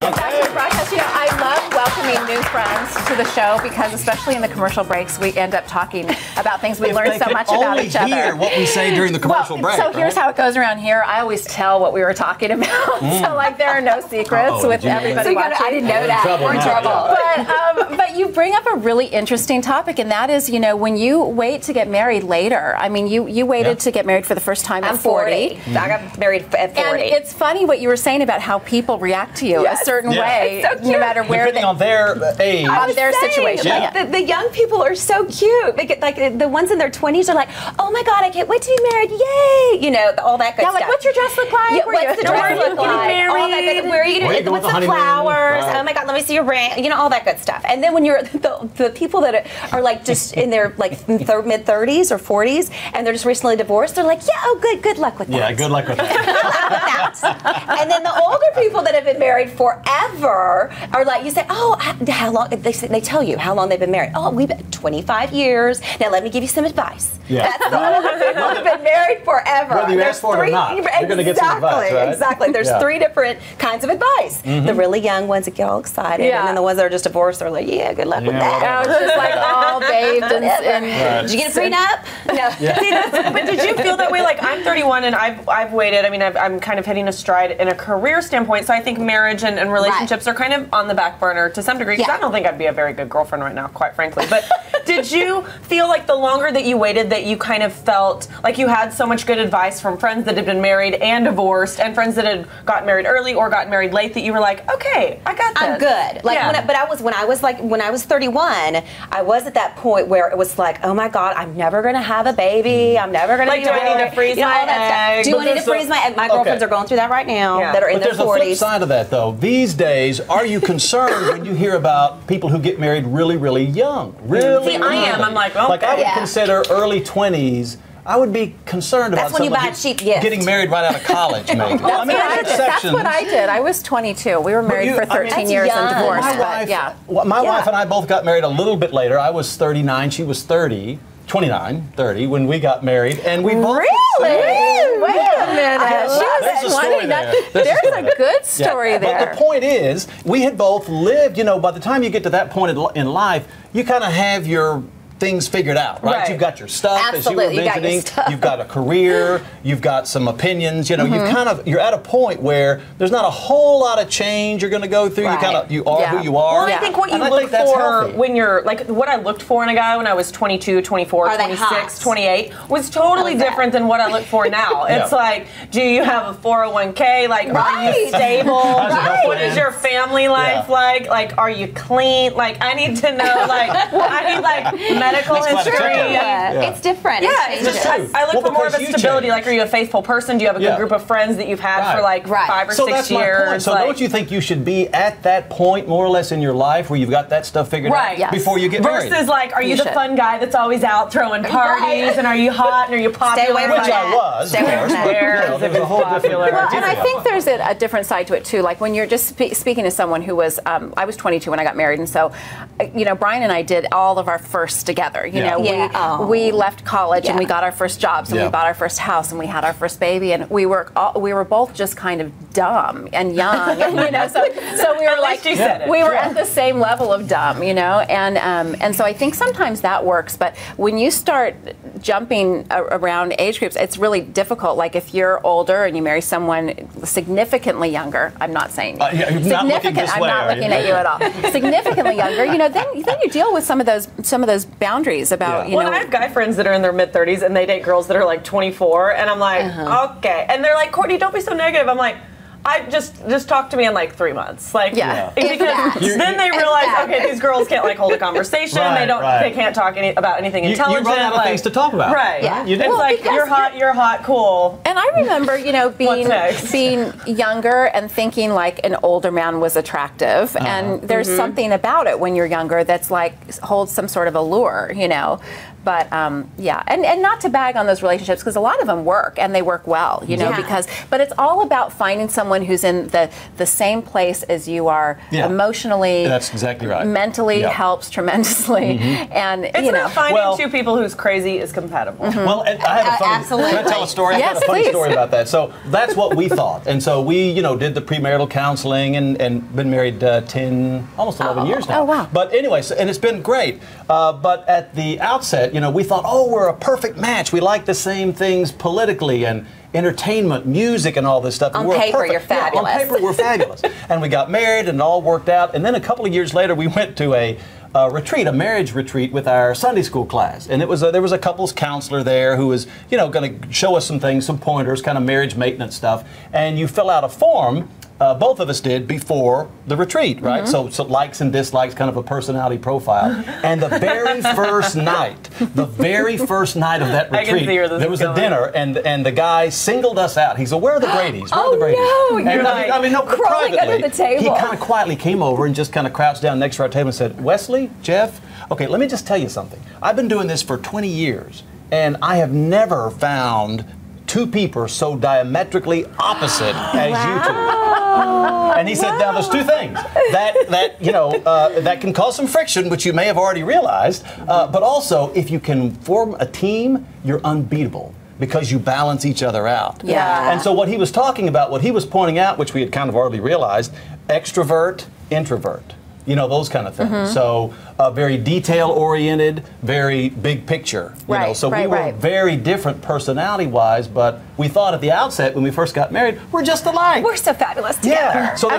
Back to the broadcast. You know, I love welcoming new friends to the show because, especially in the commercial breaks, we end up talking about things we learn so much about each other. Hear what we say during the commercial break. So here's how it goes around here. I always tell what we were talking about. So like there are no secrets with everybody watching. I didn't know that. We're in trouble. But you bring up a really interesting topic, and that is, you know, when you wait to get married later. I mean, you waited to get married for the first time at 40. I got married at 40. And it's funny what you were saying about how people react to you a certain way, so no matter where depending on their age, on their situation. Like, the young people are so cute. They get, like the ones in their 20s are like, oh my God, I can't wait to be married! Yay! You know, all that good stuff. Like, what's your dress look like? Yeah, what's the dress look like? All that good. Where are you going to go what's with the the flowers? Right. Oh my God, let me see your ring. You know, all that good stuff. And then when you're the people that are like just in their like mid 30s or 40s, and they're just recently divorced, they're like, yeah, oh good luck with that. Yeah, good luck with that. And then the older people that have been married forever are like, you say, oh, how long? They tell you how long they've been married. Oh, we've been 25 years. Now let me give you some advice. Yeah. That's the older people who've been married forever. Whether you ask for it or not, you're going to get some advice, right? Exactly. There's three different kinds of advice. The really young ones that get all excited, and then the ones that are just divorced are like, yeah, good luck with that. It's just like all bathed in Did you get a prenup? No. See, but did you feel that way? Like, I'm 31 and I've waited. I mean, I'm kind of hitting a stride in a career standpoint, so I think marriage and relationships are kind of on the back burner to some degree, because I don't think I'd be a very good girlfriend right now, quite frankly. But did you feel like the longer that you waited that you kind of felt like you had so much good advice from friends that had been married and divorced, and friends that had gotten married early or gotten married late, that you were like, okay, I got this. I'm good. Like when I was 31, I was at that point where it was like, oh my God, I'm never gonna have a baby. I'm never gonna do I need to freeze my egg? Do I need to freeze my egg? My girlfriends are going through that right now that are in their 40s. But there's a flip side of that, though. These days, are you concerned when you hear about people who get married really, really young? Really? See, I am. I'm like, okay. Like, I would consider early 20s. I would be concerned about getting married right out of college, maybe. I mean, that's what I did. I was 22. We were married for 13 years and divorced. My wife and I both got married a little bit later. I was 39. She was 30. 29, 30 when we got married, and we both. Really? Wait a minute. There's a story there. There's a good story there. But the point is, we had both lived. You know, by the time you get to that point in life, you kind of have your things figured out, right? You've got your stuff, as you were mentioning. You've got a career. You've got some opinions. You know, you're at a point where there's not a whole lot of change you're going to go through. You are who you are. Well, I think what you look for when you're like what I looked for in a guy when I was 22, 24, 26, 28 was totally different than what I look for now. It's like, do you have a 401k? Like, are you stable? What is your family life like? Like, are you clean? Like, I need to know. Like, I need like medical history. It's different. Yeah, it's just I look for more of a stability. Like, are you a faithful person? Do you have a good group of friends that you've had for like 5 or 6 years? So that's my point. So don't you think you should be at that point, more or less, in your life where you've got that stuff figured out before you get married? Versus like, are you the fun guy that's always out throwing parties, and are you hot, and are you popular? Stay away from Which I was. Stay away from that. There's a whole different. Well, and I think there's a different side to it too. Like when you're just speaking to someone who was, I was 22 when I got married, and so, you know, Brian and I did all of our firsts together. You know, we left college and we got our first jobs and we bought our first house and we had our first baby, and we were both just kind of dumb and young, and, you know, so we were like we were at the same level of dumb, you know, and so I think sometimes that works, but when you start jumping around age groups, it's really difficult. Like if you're older and you marry someone significantly younger, I'm not saying significant. I'm not looking at you at all. Significantly younger, you know, then you deal with some of those boundaries about you know. I have guy friends that are in their mid 30s and they date girls that are like 24, and I'm like, okay, and they're like, Courtney, don't be so negative. I'm like, I just talk to me in like 3 months, like because then they realize, okay, these girls can't like hold a conversation. They can't talk about anything intelligent. You run out of things to talk about, It's like you're hot, cool. And I remember, you know, being younger and thinking like an older man was attractive, and there's something about it when you're younger that's like holds some sort of allure, you know. But yeah, and not to bag on those relationships, because a lot of them work and they work well, you know, but it's all about finding someone who's in the same place as you are emotionally. That's exactly right. Mentally helps tremendously, and it's about finding two people whose crazy is compatible. Well, and I have a funny. Absolutely. Can I tell a story? Yes, I have a funny please. story about that. So that's what we thought, and so we, you know, did the premarital counseling and been married 10, almost 11 years now. Oh wow! But anyway, and it's been great. But at the outset, you know, we thought, oh, we're a perfect match. We like the same things politically and entertainment, music, and all this stuff. On paper, you're fabulous. Yeah, on paper, we're fabulous. And we got married, and it all worked out. And then a couple of years later, we went to a retreat, a marriage retreat with our Sunday school class. And it was there was a couples counselor there who was, you know, going to show us some things, some pointers, kind of marriage maintenance stuff. And you fill out a form. Both of us did before the retreat, right? So likes and dislikes, kind of a personality profile. And the very first night of that retreat, there was a dinner, and the guy singled us out. He said, "Where are the Brady's? Where are the Brady's?" No, you're I mean, no, crawling privately, under the table. he kind of quietly came over and just kind of crouched down next to our table and said, "Wesley, Jeff, okay, let me just tell you something. I've been doing this for 20 years, and I have never found two people so diametrically opposite as you two." And he said, "Now there's two things that you know that can cause some friction, which you may have already realized, but also if you can form a team, you're unbeatable because you balance each other out." Yeah. And so what he was talking about, what he was pointing out, which we had kind of already realized, extrovert, introvert. You know, those kind of things. So very detail-oriented, very big picture. You know, so we were very different personality-wise, but we thought at the outset when we first got married, we're just alike. We're so fabulous together. Yeah. So